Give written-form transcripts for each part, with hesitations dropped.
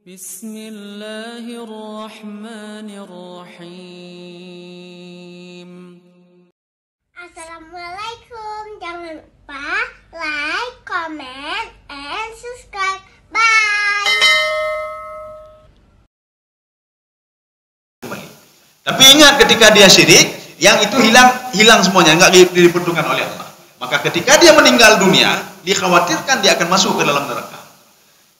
Bismillahirrahmanirrahim. Assalamualaikum. Jangan lupa like, comment, and subscribe. Bye. Tapi ingat, ketika dia syirik, yang itu hilang semuanya, nggak diperuntukkan oleh Allah. Maka ketika dia meninggal dunia, dikhawatirkan dia akan masuk ke dalam neraka.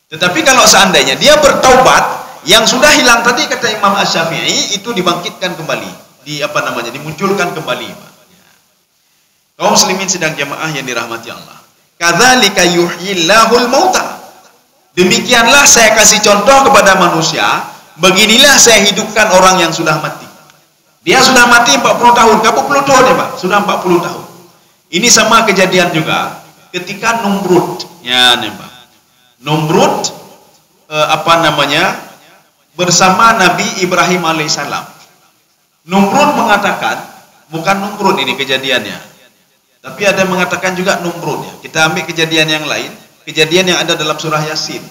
Tetapi kalau seandainya dia bertaubat, yang sudah hilang tadi kata Imam Asy-Syafi'i itu dibangkitkan kembali, dimunculkan kembali. Kaum muslimin sedang jamaah yang dirahmati Allah. Kadzalika yuhyillahul mauta. Demikianlah saya kasih contoh kepada manusia, beginilah saya hidupkan orang yang sudah mati. Dia sudah mati 40 tahun, kamu tahun ya Pak? Sudah 40 tahun. Ini sama kejadian juga ketika Numrud, ya nih Pak. Numrud bersama Nabi Ibrahim alaihissalam. Numrud mengatakan, bukan Numrud ini kejadiannya, tapi ada yang mengatakan juga Numrud ya. Kita ambil kejadian yang lain, kejadian yang ada dalam surah Yasin.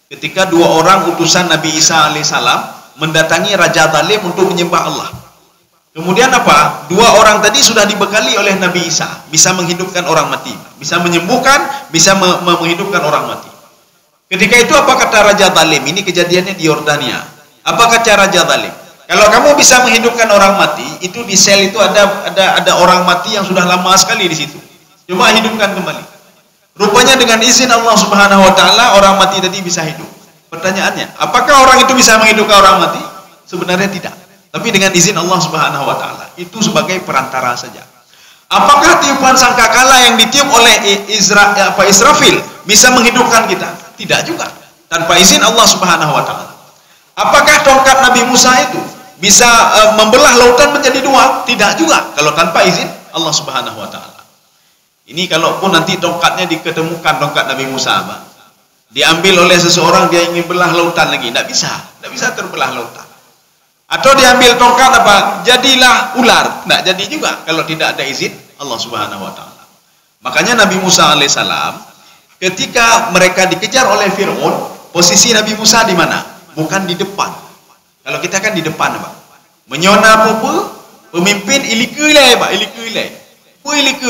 Ketika dua orang utusan Nabi Isa alaihissalam mendatangi Raja Zalim untuk menyembah Allah. Kemudian apa? Dua orang tadi sudah dibekali oleh Nabi Isa, bisa menghidupkan orang mati, bisa menyembuhkan, bisa menghidupkan orang mati. Ketika itu apa kata Raja Zalim? Ini kejadiannya di Yordania. Apa kata Raja Zalim? Kalau kamu bisa menghidupkan orang mati, itu di sel itu ada orang mati yang sudah lama sekali di situ. Coba hidupkan kembali. Rupanya dengan izin Allah Subhanahu wa taala orang mati tadi bisa hidup. Pertanyaannya, apakah orang itu bisa menghidupkan orang mati? Sebenarnya tidak. Tapi dengan izin Allah Subhanahu wa taala. Itu sebagai perantara saja. Apakah tiupan sangkakala yang ditiup oleh Israfil bisa menghidupkan kita? Tidak juga. Tanpa izin Allah Subhanahu wa taala. Apakah tongkat Nabi Musa itu bisa membelah lautan menjadi dua? Tidak juga. Kalau tanpa izin Allah Subhanahu wa taala. Ini kalaupun nanti tongkatnya diketemukan, tongkat Nabi Musa, Pak, diambil oleh seseorang, dia ingin belah lautan lagi, tidak bisa terbelah lautan. Atau diambil tongkat apa? Jadilah ular. Tidak jadi juga kalau tidak ada izin Allah Subhanahu wa taala. Makanya Nabi Musa alaihissalam ketika mereka dikejar oleh Fir'aun, posisi Nabi Musa di mana? Bukan di depan. Kalau kita kan di depan, Pak. Menyona apa? Pemimpin ilikilai, Pak, ilikilai.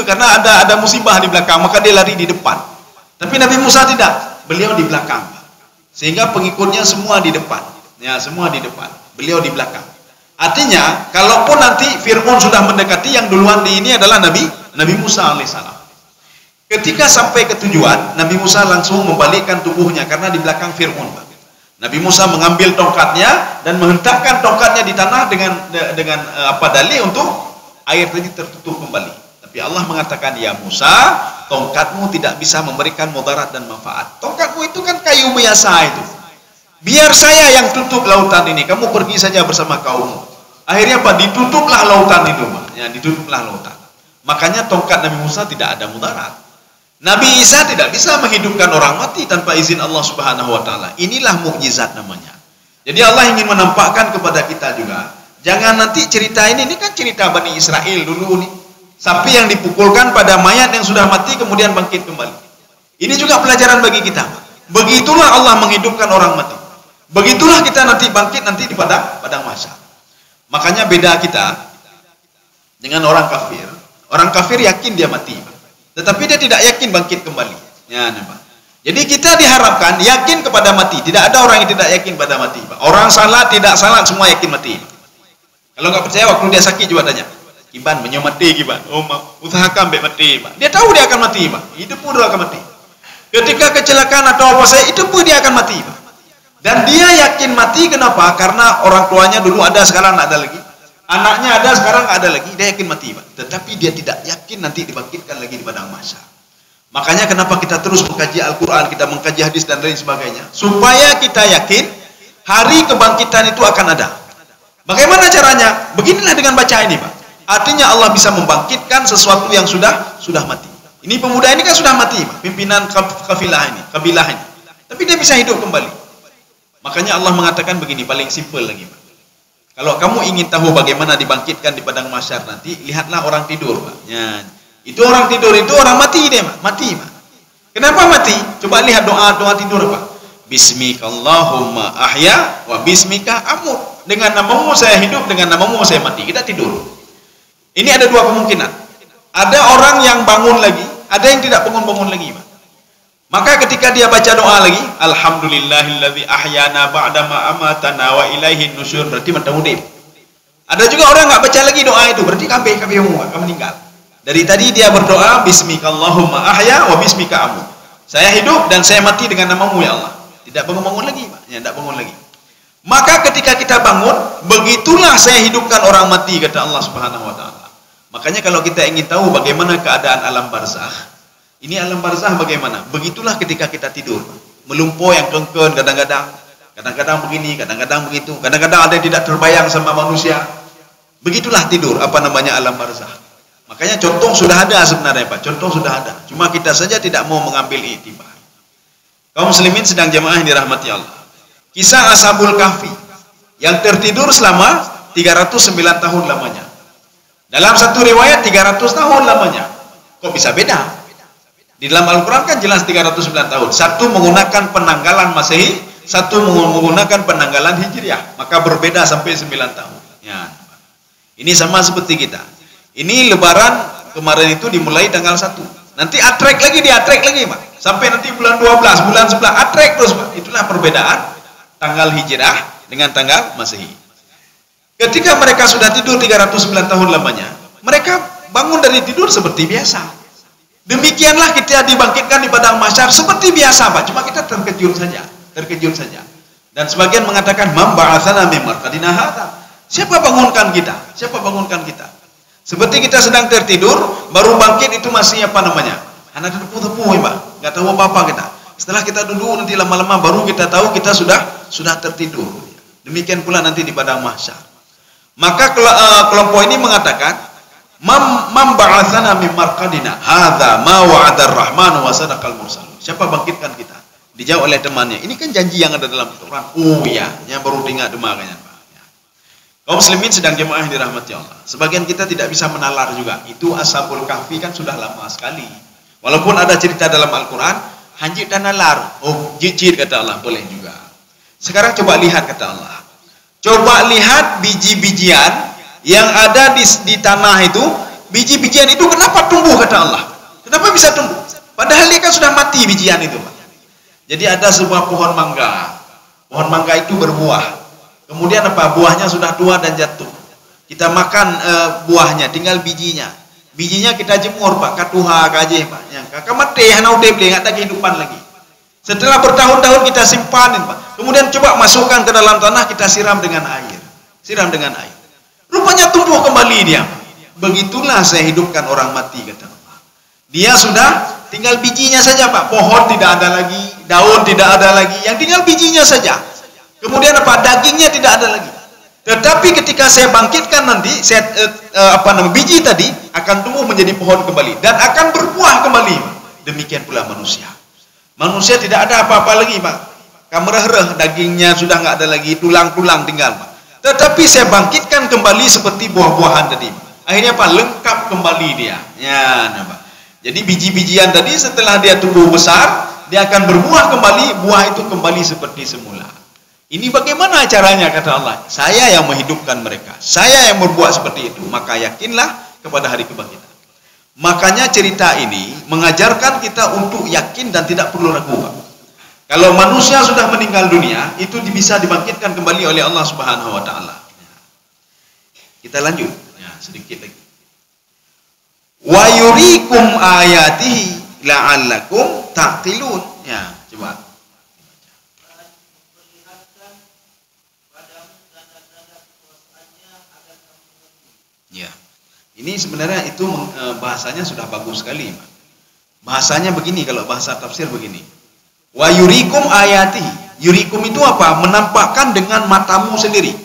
Karena ada musibah di belakang, maka dia lari di depan. Tapi Nabi Musa tidak, beliau di belakang, Pak. Sehingga pengikutnya semua di depan. Ya, semua di depan. Beliau di belakang. Artinya, kalaupun nanti Fir'aun sudah mendekati, yang duluan di ini adalah Nabi Musa alaihissalam. Ketika sampai ke tujuan, Nabi Musa langsung membalikkan tubuhnya karena di belakang Fir'aun. Nabi Musa mengambil tongkatnya dan menghentakkan tongkatnya di tanah dengan dalih untuk air tadi tertutup kembali. Tapi Allah mengatakan, ya Musa, tongkatmu tidak bisa memberikan mudarat dan manfaat. Tongkatmu itu kan kayu biasa itu. Biar saya yang tutup lautan ini, kamu pergi saja bersama kaummu. Akhirnya apa? Ditutuplah lautan itu, Pak. Ya, ditutuplah lautan. Makanya tongkat Nabi Musa tidak ada mudarat. Nabi Isa tidak bisa menghidupkan orang mati tanpa izin Allah Subhanahu wa taala. Inilah mukjizat namanya. Jadi Allah ingin menampakkan kepada kita juga, jangan nanti cerita ini kan cerita Bani Israel dulu nih. Sapi yang dipukulkan pada mayat yang sudah mati kemudian bangkit kembali. Ini juga pelajaran bagi kita. Begitulah Allah menghidupkan orang mati. Begitulah kita nanti bangkit nanti di padang mahsyar. Makanya beda kita dengan orang kafir. Orang kafir yakin dia mati, tetapi dia tidak yakin bangkit kembali. Ya, Pak. Jadi kita diharapkan yakin kepada mati. Tidak ada orang yang tidak yakin pada mati, Pak. Orang salat tidak salat semua yakin mati. Kalau nggak percaya waktu dia sakit coba tanya. Kiban menyo mati kiban. Oh, usahakan mbek mati, Pak. Dia tahu dia akan mati, Pak. Hidup pun dia akan mati. Ketika kecelakaan atau apa saya, hidup pun dia akan mati, Pak. Dan dia yakin mati, kenapa? Karena orang tuanya dulu ada, sekarang nggak ada lagi. Anaknya ada, sekarang nggak ada lagi. Dia yakin mati, Pak. Tetapi dia tidak yakin nanti dibangkitkan lagi di padang mahsyar. Makanya kenapa kita terus mengkaji Al-Quran, kita mengkaji hadis dan lain sebagainya. Supaya kita yakin hari kebangkitan itu akan ada. Bagaimana caranya? Beginilah dengan baca ini, Pak. Artinya Allah bisa membangkitkan sesuatu yang sudah mati. Ini pemuda ini kan sudah mati, Pak. Pimpinan kabilah ini. Tapi dia bisa hidup kembali. Makanya Allah mengatakan begini, paling simpel lagi, Pak. Kalau kamu ingin tahu bagaimana dibangkitkan di padang mahsyar nanti, lihatlah orang tidur, Pak. Ya, itu orang tidur itu orang mati dia, Pak. Mati, Pak. Kenapa mati? Coba lihat doa tidur, Pak. Bismika Allahumma ahya wa bismika amut. Dengan namamu saya hidup, dengan namamu saya mati. Kita tidur. Ini ada dua kemungkinan. Ada orang yang bangun lagi, ada yang tidak bangun-bangun lagi. Maka ketika dia baca doa lagi, alhamdulillahilladzi ahyana ba'da ma amatana wa ilaihin nusyur, berarti mentahudib. Ada juga orang nggak baca lagi doa itu, berarti kafir meninggal. Dari tadi dia berdoa bismika Allahumma ahya wa bismika amut. Saya hidup dan saya mati dengan namamu ya Allah. Tidak bangun-bangun lagi, Pak. Ya, tidak bangun lagi. Maka ketika kita bangun, begitulah saya hidupkan orang mati, kata Allah Subhanahu wa taala. Makanya kalau kita ingin tahu bagaimana keadaan alam barzakh, ini alam barzakh bagaimana? Begitulah ketika kita tidur. Melumpuh yang kengken kadang-kadang. Kadang-kadang begini, kadang-kadang begitu. Kadang-kadang ada yang tidak terbayang sama manusia. Begitulah tidur, apa namanya alam barzakh. Makanya contoh sudah ada sebenarnya, Pak. Contoh sudah ada. Cuma kita saja tidak mau mengambil iktibar. Kaum muslimin sedang jemaah yang dirahmati Allah. Kisah Ashabul Kahfi yang tertidur selama 309 tahun lamanya. Dalam satu riwayat 300 tahun lamanya. Kok bisa beda? Di dalam Al-Quran kan jelas 309 tahun. Satu menggunakan penanggalan Masehi, satu menggunakan penanggalan Hijriah. Maka berbeda sampai 9 tahun. Ya. Ini sama seperti kita. Ini lebaran kemarin itu dimulai tanggal 1. Nanti atrek lagi, Pak. Sampai nanti bulan 12, bulan 11, atrek terus, Pak. Itulah perbedaan tanggal Hijrah dengan tanggal Masehi. Ketika mereka sudah tidur 309 tahun lamanya, mereka bangun dari tidur seperti biasa. Demikianlah kita dibangkitkan di padang mahsyar seperti biasa, Pak. Cuma kita terkejut saja. Dan sebagian mengatakan, "Man ba'atsana min marqadina hadza?" Siapa bangunkan kita? Seperti kita sedang tertidur, baru bangkit itu masih apa namanya? Anak tepu-tepu, Pak. Enggak tahu apa-apa kita. Setelah kita duduk nanti lama-lama baru kita tahu kita sudah tertidur. Demikian pula nanti di padang mahsyar. Maka kelompok ini mengatakan, "Man ba'atsana min marqadina hadza ma wa'ada ar-rahman wa sadaqal mursalun." Siapa bangkitkan kita? Dijawab oleh temannya. Ini kan janji yang ada dalam Al-Qur'an. Oh iya, yang baru dengar demaknya, Pak. Ya. Kaum muslimin sedang jemaah yang dirahmati Allah. Sebagian kita tidak bisa menalar juga. Itu Ashabul Kahfi kan sudah lama sekali. Walaupun ada cerita dalam Al-Quran, hanjit dan nalar. Oh, jijit kata Allah, boleh juga. Sekarang coba lihat kata Allah. Coba lihat biji-bijian yang ada di tanah itu. Biji-bijian itu kenapa tumbuh kata Allah? Kenapa bisa tumbuh? Padahal dia kan sudah mati bijian itu, Pak. Jadi ada sebuah pohon mangga. Pohon mangga itu berbuah. Kemudian apa? Buahnya sudah tua dan jatuh. Kita makan buahnya, tinggal bijinya. Bijinya kita jemur, Pak, katuha kaje, Pak. Yang kakak mati, hanau deble, nggak ada kehidupan lagi. Setelah bertahun-tahun kita simpanin, Pak. Kemudian coba masukkan ke dalam tanah, kita siram dengan air. Rupanya tumbuh kembali dia. Begitulah saya hidupkan orang mati, kata Allah. Dia sudah tinggal bijinya saja, Pak. Pohon tidak ada lagi, daun tidak ada lagi, yang tinggal bijinya saja. Kemudian apa? Dagingnya tidak ada lagi. Tetapi ketika saya bangkitkan nanti, biji tadi akan tumbuh menjadi pohon kembali dan akan berbuah kembali. Demikian pula manusia. Manusia tidak ada apa-apa lagi, Pak. Kamerah-reh, dagingnya sudah nggak ada lagi, tulang-tulang tinggal, Pak. Tetapi saya bangkitkan kembali seperti buah-buahan tadi. Akhirnya apa? Lengkap kembali dia. Ya, Pak. Jadi biji-bijian tadi setelah dia tumbuh besar, dia akan berbuah kembali, buah itu kembali seperti semula. Ini bagaimana caranya kata Allah? Saya yang menghidupkan mereka. Saya yang berbuat seperti itu. Maka yakinlah kepada hari kebangkitan. Makanya cerita ini mengajarkan kita untuk yakin dan tidak perlu ragu. Kalau manusia sudah meninggal dunia, itu bisa dibangkitkan kembali oleh Allah Subhanahu wa taala. Kita lanjut. Ya, sedikit lagi. Wa yurikum ayatihi la'allakum taqilun. Ya, coba. Ya, ini sebenarnya itu bahasanya sudah bagus sekali. Bahasanya begini, kalau bahasa tafsir begini. Wa yurikum ayati. Yurikum itu apa? Menampakkan dengan matamu sendiri.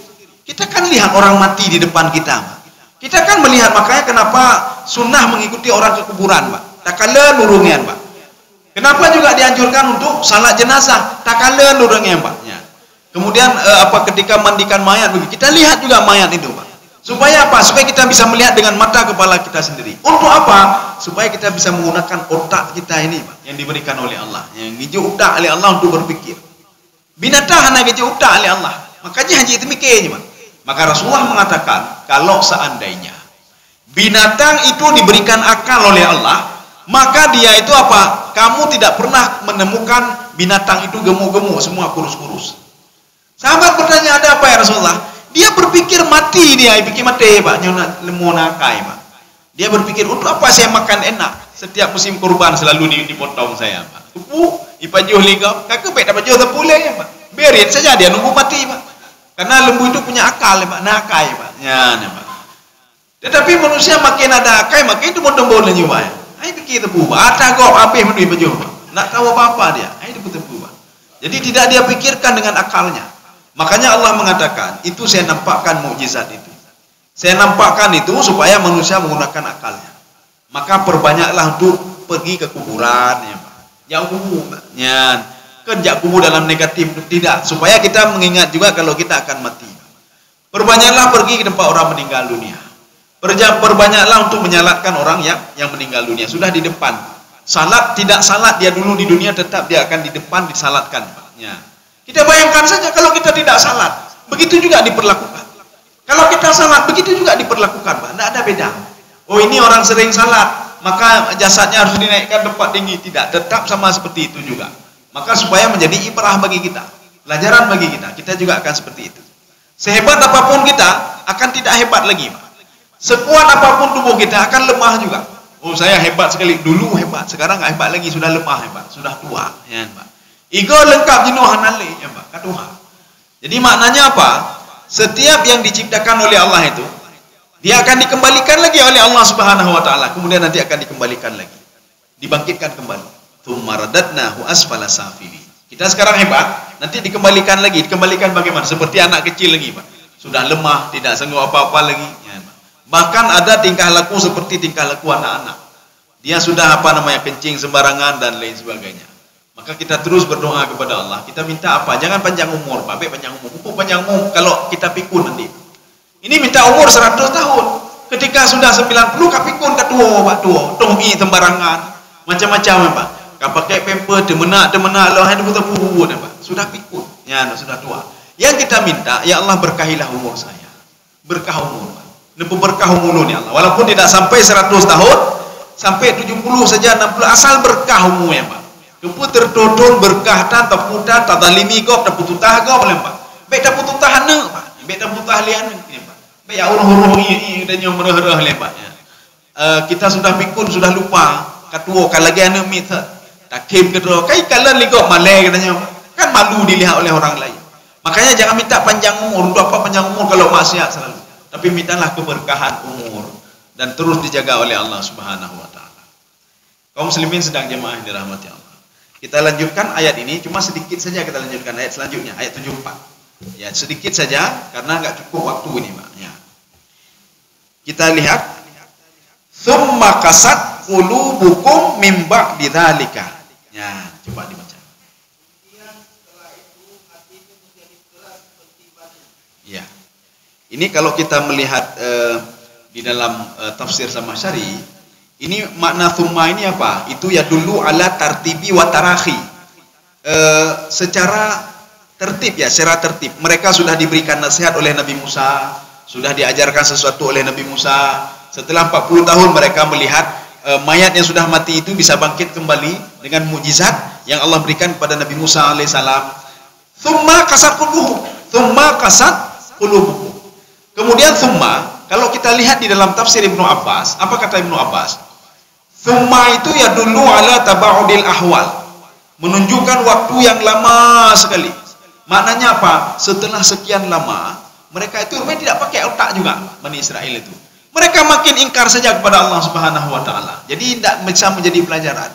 Kita kan lihat orang mati di depan kita. Kita kan melihat, makanya kenapa sunnah mengikuti orang ke kuburan, Pak. Takala nurungnya, Pak. Kenapa juga dianjurkan untuk salat jenazah? Takala nurungnya, Pak. Ya. Kemudian ketika mandikan mayat, kita lihat juga mayat itu, Pak. Supaya apa? Supaya kita bisa melihat dengan mata kepala kita sendiri. Untuk apa? Supaya kita bisa menggunakan otak kita ini, Pak, yang diberikan oleh Allah. Yang hijau otak oleh Allah untuk berpikir. Binatang hanya kerja utak oleh Allah. Makanya haji itu mikirnya, Pak. Maka Rasulullah mengatakan, kalau seandainya binatang itu diberikan akal oleh Allah, maka dia itu apa? Kamu tidak pernah menemukan binatang itu gemuk-gemuk, semua kurus-kurus. Sahabat bertanya, ada apa ya Rasulullah? Dia berpikir mati, dia pikir mati, Pak. Nyona lemu nakai, Pak. Dia berpikir, untuk apa saya makan enak? Setiap musim kurban selalu dipotong saya, Pak. Tupu, ipajuh ligau, kakek baik dapat jual terpulih, ya, Pak. Biarin saja dia nunggu mati, Pak. Karena lembu itu punya akal, ya, Pak. Nakai, Pak. Ya, Pak. Tetapi manusia makin ada akal, makin itu bodoh-bodoh lagi, Pak. Ayo pikir tepu, Pak. Ada kok habis menduit pajuh, Pak. Nak tahu apa-apa dia. Ayo tepu, Pak. Jadi tidak dia pikirkan dengan akalnya. Makanya Allah mengatakan, itu saya nampakkan mukjizat itu. Saya nampakkan itu supaya manusia menggunakan akalnya. Maka perbanyaklah untuk pergi ke kuburan, ya, Pak. Jauh kubur, ya. Kerja kubur dalam negatif, tidak. Supaya kita mengingat juga kalau kita akan mati. Perbanyaklah pergi ke tempat orang meninggal dunia. Perbanyaklah untuk menyalatkan orang yang meninggal dunia. Sudah di depan. Salat, tidak salat dia dulu di dunia, tetap dia akan di depan disalatkan, Pak. Ya. Kita bayangkan saja kalau kita tidak salat, begitu juga diperlakukan. Kalau kita salat, begitu juga diperlakukan, Pak. Tidak ada beda. Oh, ini orang sering salat, maka jasadnya harus dinaikkan tempat tinggi. Tidak, tetap sama seperti itu juga. Maka supaya menjadi ibrah bagi kita, pelajaran bagi kita, kita juga akan seperti itu. Sehebat apapun kita, akan tidak hebat lagi, Pak. Sekuat apapun tubuh kita, akan lemah juga. Oh, saya hebat sekali, dulu hebat, sekarang nggak hebat lagi, sudah lemah hebat, sudah tua, ya, Pak. Ego lengkap jenuh hanali, ya, Pak, katuha. Jadi maknanya apa? Setiap yang diciptakan oleh Allah itu, dia akan dikembalikan lagi oleh Allah Subhanahu wa taala. Kemudian nanti akan dikembalikan lagi. Dibangkitkan kembali. Tsumma radadnahu asfala safili. Kita sekarang hebat, nanti dikembalikan lagi. Dikembalikan bagaimana? Seperti anak kecil lagi, Pak. Sudah lemah, tidak sanggup apa-apa lagi, ya, Pak. Bahkan ada tingkah laku seperti tingkah laku anak-anak. Dia sudah kencing sembarangan dan lain sebagainya. Maka kita terus berdoa kepada Allah. Kita minta apa? Jangan panjang umur, Pak. Baik panjang umur. Pupuk panjang umur kalau kita pikun nanti. Ini minta umur 100 tahun. Ketika sudah 90, kapikun ketua, Pak, tua. Tongi sembarangan. Macam-macam, Pak. Kau pakai pamper, demenak, loh, ada buta-buta, Pak. Sudah pikun. Ya, sudah tua. Yang kita minta, ya Allah berkahilah umur saya. Berkah umur, Pak. Nepu berkah umur ni Allah. Walaupun tidak sampai 100 tahun, sampai 70 saja, 60, asal berkah umurnya, Pak. Kepu tertodon berkah tan taputan tadalimi kau tapututah kau boleh, Pak. Baik tapututah hana, Pak. Baik taputah lian, Pak. Baik uruh-uruh ini dan yang merah-merah le, Pak. Kita sudah pikun, sudah lupa. Katuo kalagi anu mit takim kedua. Kai kalan ligok malai katanya, Pak. Kan malu dilihat oleh orang lain. Makanya jangan minta panjang umur. Untuk apa panjang umur kalau maksiat selalu. Tapi mintalah keberkahan umur dan terus dijaga oleh Allah Subhanahu wa taala. Kaum muslimin sedang jemaah yang dirahmati Allah. Kita lanjutkan ayat ini, cuma sedikit saja kita lanjutkan ayat selanjutnya, ayat 74. Ya, sedikit saja karena enggak cukup waktu ini, Pak. Ya. Kita lihat, "Tsumma qasat qulubukum mim ba'di dzalika." Ya, coba dibaca. Ya. Ini kalau kita melihat di dalam tafsir Zamakhsyari, ini makna thumma ini apa? Itu ya dulu ala tartibi wa tarakhi. Secara tertib ya, secara tertib. Mereka sudah diberikan nasihat oleh Nabi Musa, sudah diajarkan sesuatu oleh Nabi Musa. Setelah 40 tahun mereka melihat mayat yang sudah mati itu bisa bangkit kembali dengan mukjizat yang Allah berikan kepada Nabi Musa alaihissalam. Thumma qasat qulubuhum. Thumma qasat qulubuhum. Kemudian thumma, kalau kita lihat di dalam tafsir Ibnu Abbas, apa kata Ibnu Abbas? Thumma itu ya dulu ala taba'udil ahwal, menunjukkan waktu yang lama sekali. Maknanya apa? Setelah sekian lama, mereka itu tidak pakai otak juga, Bani Israel itu. Mereka makin ingkar saja kepada Allah Subhanahu wa taala. Jadi tidak bisa menjadi pelajaran.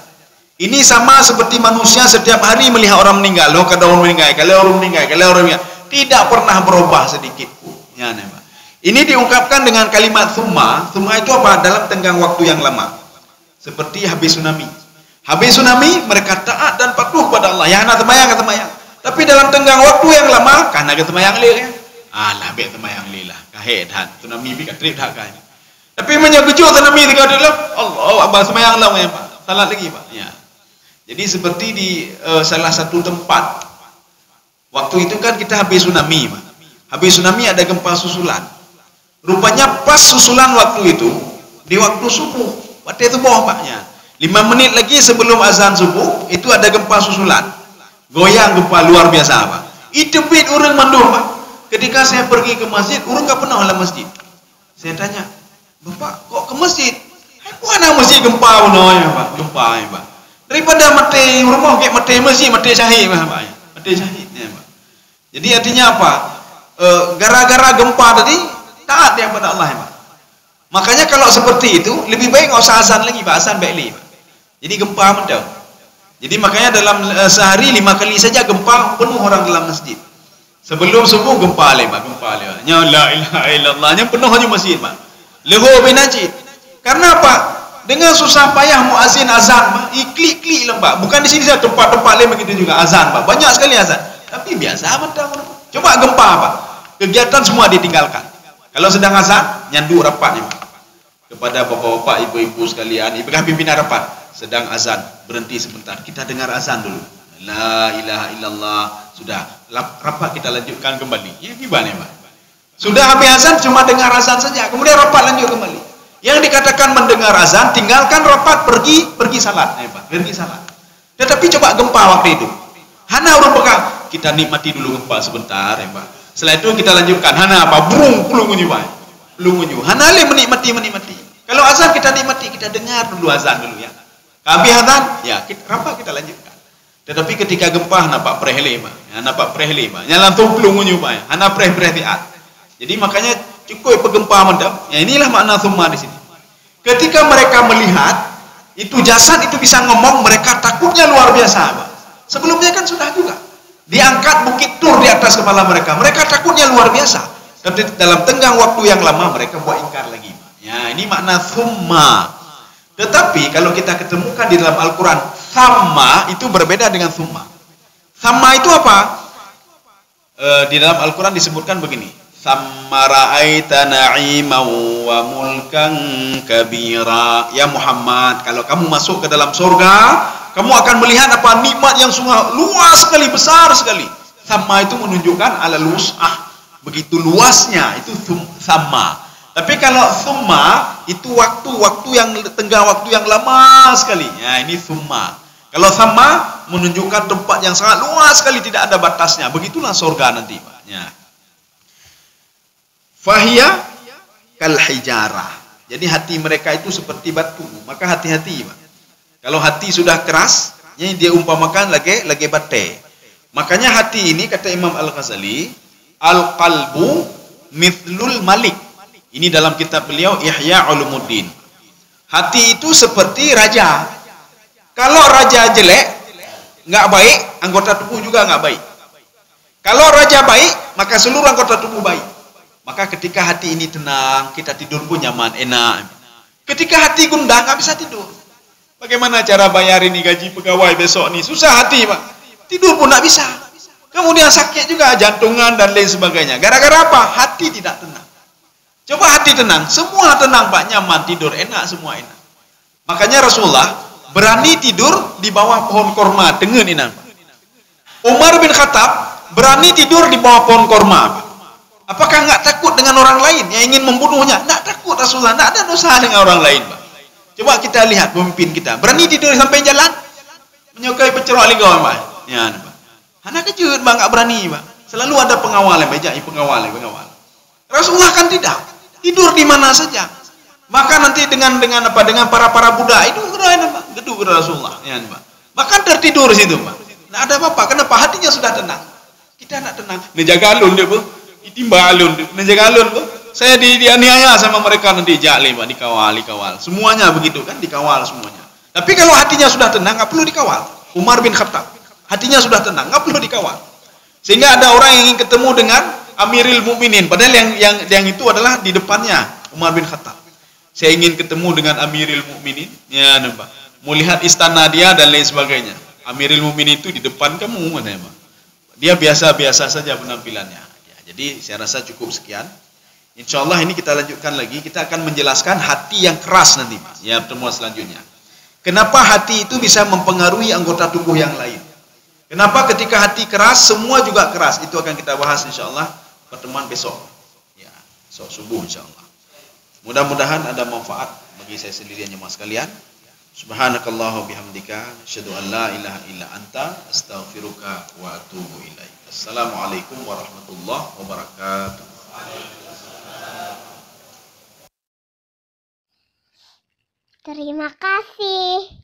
Ini sama seperti manusia setiap hari melihat orang meninggal, loh kada orang meninggal, kalau orang meninggal, kalau orang meninggal, tidak pernah berubah sedikit pun. Ya, Pak. Ini diungkapkan dengan kalimat thumma. Thumma itu apa? Dalam tenggang waktu yang lama. Seperti habis tsunami. Habis tsunami, mereka taat dan patuh kepada Allah. Ya, nak temayang, tapi dalam tenggang waktu yang lama, karena ke temayang leh. Alah, bet temayang leh lah. Kahedan, tsunami bi katrip dak kan. Tapi menyegejut tsunami tiga dalam. Allah, abah temayang lah, Pak. Salat lagi, Pak. Ya. Jadi seperti di salah satu tempat Waktu itu kan kita habis tsunami, Pak. Habis tsunami ada gempa susulan. Rupanya pas susulan waktu itu, di waktu subuh, waktu itu Paknya. 5 menit lagi sebelum azan subuh, itu ada gempa susulan. Goyang gempa luar biasa, Pak. Itu bit orang mandul, Pak. Ketika saya pergi ke masjid, orang gak pernah dalam masjid. Saya tanya, Bapak kok ke masjid? Mana masjid gempa ya, Pak? Gempa ya, Pak. Daripada mati rumah kayak mati masjid, mati syahid, Pak. Mati syahid ya, Pak. Jadi artinya apa? Gara-gara gempa tadi taat dia kepada Allah, ya, Pak. Makanya kalau seperti itu lebih baik nggak usah azan lagi, Pak. Azan baik li, Pak. Jadi gempa mendaw. Jadi makanya dalam sehari 5 kali saja gempa penuh orang dalam masjid. Sebelum subuh gempa le, Pak. Gempa le. Nya la ilaha illallah, nya penuh aja masjid, Pak. Leho bin Najid. Karena apa? Dengan susah payah muazin azan, Pak. Klik-klik lah, Pak. Bukan di sini saja, tempat-tempat lain begitu juga azan, Pak. Banyak sekali azan. Tapi biasa mendaw. Coba gempa, Pak. Kegiatan semua ditinggalkan. Kalau sedang azan, nyandu rapat nih, Pak. Kepada bapak-bapak, ibu-ibu sekalian, ibadah pimpinan rapat, sedang azan, berhenti sebentar. Kita dengar azan dulu. La ilaha illallah. Sudah, rapat kita lanjutkan kembali. Ya gimana, Pak? Sudah habis azan, cuma dengar azan saja. Kemudian rapat lanjut kembali. Yang dikatakan mendengar azan, tinggalkan rapat, pergi salat, Pak. Pergi salat. Tetapi coba gempa waktu itu. Hana urut pegang. Kita nikmati dulu gempa sebentar, ya, Pak. Setelah itu kita lanjutkan. Hana apa? Burung pulung unyu, Pak. Pulung unyu. Hana le menikmati. Kalau azan kita nikmati, kita dengar dulu azan dulu ya. Habis azan, ya rapat kita lanjutkan. Tetapi ketika gempa nampak prehele, Pak. Ya, nampak prehele, Pak. Yang langsung pulung unyu, Pak. Hana preh-preh tiat. Jadi makanya cukup pegempa mendam. Ya inilah makna summa di sini. Ketika mereka melihat itu jasad itu bisa ngomong, mereka takutnya luar biasa, Pak. Sebelumnya kan sudah juga diangkat bukit Tur di atas kepala mereka. Mereka takutnya luar biasa. Tapi dalam tenggang waktu yang lama mereka buat ingkar lagi. Ya, ini makna summa. Tetapi kalau kita ketemukan di dalam Al-Quran, sama itu berbeda dengan summa. Sama itu apa? Di dalam Al-Quran disebutkan begini. Samma ra'aita na'iman wa mulkan kabira. Ya Muhammad, kalau kamu masuk ke dalam surga, kamu akan melihat apa? Nikmat yang sungguh luas sekali, besar sekali. Sama itu menunjukkan alal wus'ah. Begitu luasnya, itu sama. Tapi kalau summa, itu waktu yang tenggang waktu yang lama sekali. Ya, ini summa. Kalau sama, menunjukkan tempat yang sangat luas sekali, tidak ada batasnya. Begitulah surga nanti, Pak. Ya. Fahiyah kal hijarah. Jadi hati mereka itu seperti batu. Maka hati-hati, Pak. Kalau hati sudah keras, dia umpamakan lagi bate. Makanya hati ini kata Imam Al-Ghazali, al-qalbu mithlul malik. Ini dalam kitab beliau Ihya Ulumuddin. Hati itu seperti raja. Kalau raja jelek, nggak baik, anggota tubuh juga nggak baik. Kalau raja baik, maka seluruh anggota tubuh baik. Maka ketika hati ini tenang, kita tidur pun nyaman, enak. Ketika hati gundah, nggak bisa tidur. Bagaimana cara bayar ini gaji pegawai besok nih? Susah hati, Pak. Tidur pun nggak bisa. Kemudian sakit juga, jantungan dan lain sebagainya. Gara-gara apa? Hati tidak tenang. Coba hati tenang, semua tenang, Pak, nyaman, tidur enak, semua enak. Makanya Rasulullah berani tidur di bawah pohon korma, dengar ini, Pak. Umar bin Khattab berani tidur di bawah pohon korma, Pak. Apakah nggak takut dengan orang lain yang ingin membunuhnya? Nggak takut Rasulullah, nggak ada dosa dengan orang lain, Pak. Coba kita lihat pemimpin kita, berani tidur sampai jalan, menyukai pecerok ligau, Pak. Ya, Pak. Anak kejut, Pak, nggak berani, Pak. Selalu ada pengawal yang baik, pengawal. Rasulullah kan tidak. Tidur di mana saja. Maka nanti dengan para budak itu gedung Rasulullah, ya, Pak. Bahkan tertidur di situ, Pak. Tidak ada apa-apa. Kenapa? Hatinya sudah tenang. Kita nak tenang. Menjaga alun dia, Bu. Itimba alun, menjaga alun, Bu. Saya dianiaya sama mereka nanti jali, Pak, dikawal. Semuanya begitu kan, dikawal semuanya. Tapi kalau hatinya sudah tenang, nggak perlu dikawal. Umar bin Khattab, hatinya sudah tenang, nggak perlu dikawal. Sehingga ada orang yang ingin ketemu dengan Amirul Mukminin, padahal yang itu adalah di depannya Umar bin Khattab. Saya ingin ketemu dengan Amirul Mukminin, ya, Pak. Mau lihat istana dia dan lain sebagainya. Amirul Mukminin itu di depan kamu, mana, Pak? Dia biasa-biasa saja penampilannya. Ya, jadi saya rasa cukup sekian. Insya Allah ini kita lanjutkan lagi. Kita akan menjelaskan hati yang keras nanti, Pak. Ya, pertemuan selanjutnya. Kenapa hati itu bisa mempengaruhi anggota tubuh yang lain? Kenapa ketika hati keras, semua juga keras? Itu akan kita bahas insyaallah pertemuan besok. Ya, besok subuh insyaallah. Mudah-mudahan ada manfaat bagi saya sendiri dan jemaah sekalian. Subhanakallah bihamdika, asyhadu an la ilaha illa anta, astaghfiruka wa atubu ilaik. Assalamualaikum warahmatullahi wabarakatuh. Terima kasih.